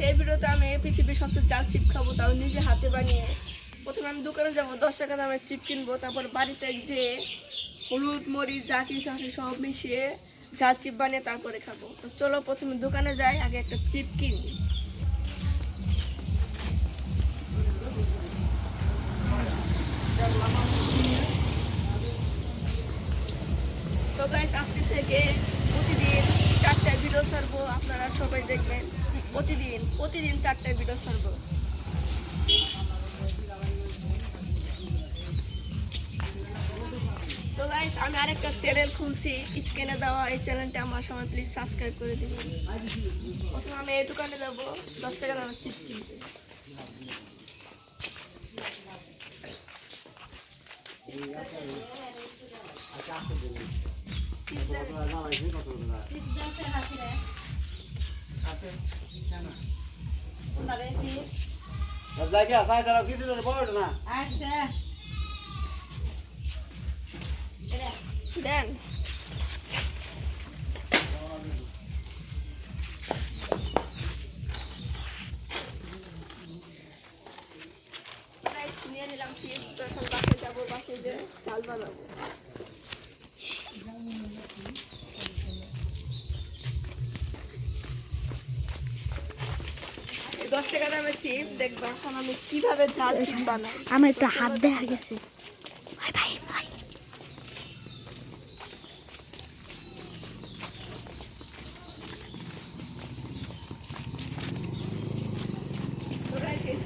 এই ভিডিওতে আমি পৃথিবীর সবচেয়ে জাল চিপ খাবো, তাও নিজে হাতে বানিয়ে। প্রথমে আমি দোকানে যাবো, 10 টাকা দামের চিপ কিনবো, তারপর বাড়িতে গিয়ে হলুদ মরিচ যা কিছু আছে সব মিশিয়ে জাল চিপ বানিয়ে তারপরে খাবো। তো চলো প্রথমে দোকানে যাই, আগে একটা চিপ কিনি। তো গাইস, আজকে থেকে প্রতিদিন 4টা ভিডিও ছাড়বো, আপনারা সবাই দেখবেন। প্রতিদিন 4টা ভিডিও ছাড়বো। তো গাইস, আমি আরেকটা চ্যানেল খুলছি, স্ক্রিনে দেওয়া এই চ্যানেলটা আমার সবাই প্লিজ সাবস্ক্রাইব করে দিবেন। প্রথমে আমি এই দোকানে যাবো 10 টাকা দামের চিপ কিনতে। দেন নিয়ে নিলাম চিপ। তো এখন বাসে যাবো, বাসে যে চাল বানাবো। 10 টাকা দামের চিপ দেখবো এখন আমি কিভাবে ঝাল চিপ বানাই। আমার একটু হাত দেখা গেছে।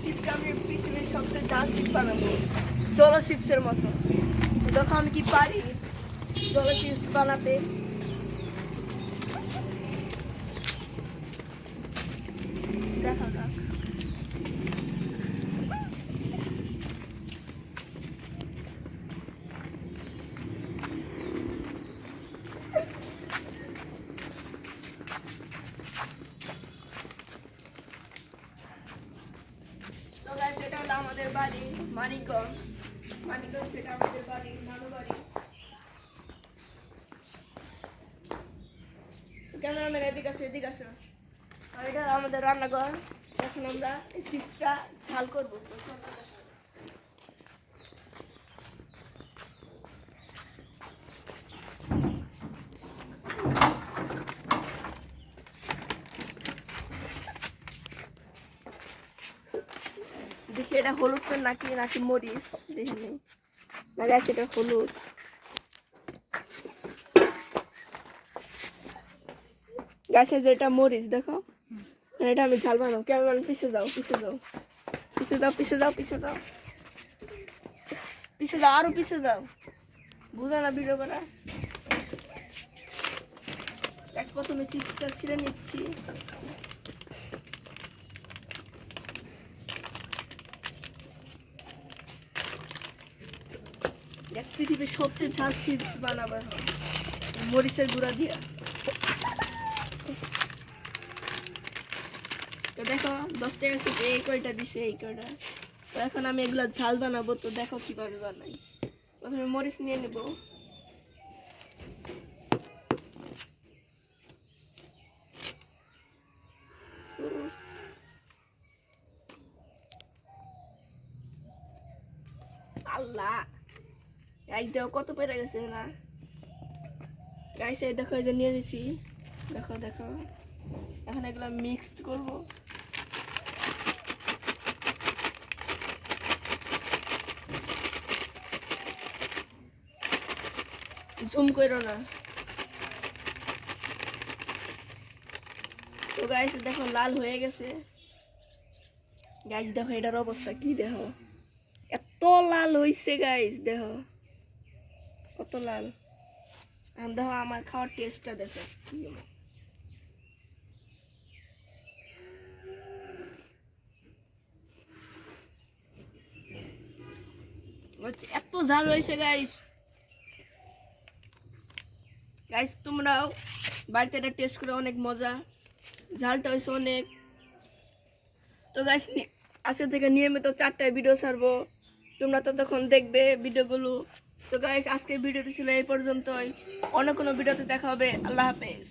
চিপটা আমি পৃথিবীর সবচেয়ে ঝাল চিপ বানাবো, জল চিপসের মতো। দেখো আমি কি পারি জল চিপস বানাতে। দেখা যাক। এটা হলো আমাদের বাড়ি মানিকগঞ্জ। এটা আমাদের বাড়ি নানু বাড়ি। ক্যামেরাম্যান এদিকে আসো। আর এটা আমাদের রান্নাঘর। এখন আমরা এই চিপসটা ঝাল করবো। দেখি এটা হলুদ নাকি মরিচ, দেখি নেই না গাছ, এটা হলুদ। গাছে যেটা মরিচ, দেখো এটা আমি ঝাল বানাবো। কেমন পিছিয়ে যাও আরো পিছিয়ে যাও, বুঝা না ভিডিও করা। প্রথমে চিপসটা ছিঁড়ে নিচ্ছি। পৃথিবীর সবচেয়ে ঝাল চিপস বানাবার মরিচের গুঁড়া দিয়া। তো দেখো 10 টাকা চিপস এই কয়টা দিছে, এই কয়টা। তো এখন আমি এগুলা ঝাল বানাবো। তো দেখো কিভাবে বানাই। প্রথমে মরিচ নিয়ে নেব। আল্লাহ, গাইস দেখো কত পেরে গেছে না। গাইস এই দেখো, এই যে নিয়ে নিছি। দেখো এখন এগুলো মিক্সড করব। জুম করো না। তো গাইস দেখো লাল হয়ে গেছে। গাইস দেখো এটার অবস্থা কি, দেখো এত লাল হইছে। গাইস দেখো কত লাল। দেখো আমার খাওয়ার টেস্টটা দেখো। এত ঝাল হয়েছে গাইস। তোমরাও বাড়িতে এটা টেস্ট করে, অনেক মজা। ঝালটা হয়েছে অনেক। তো গাইস আজকে থেকে নিয়মিত 4টা ভিডিও ছাড়বো, তোমরা ততক্ষণ দেখবে ভিডিওগুলো। তো গাইস আজকের ভিডিওতে ছিল এই পর্যন্তই। অন্য কোনো ভিডিওতে দেখা হবে। আল্লাহ হাফেজ।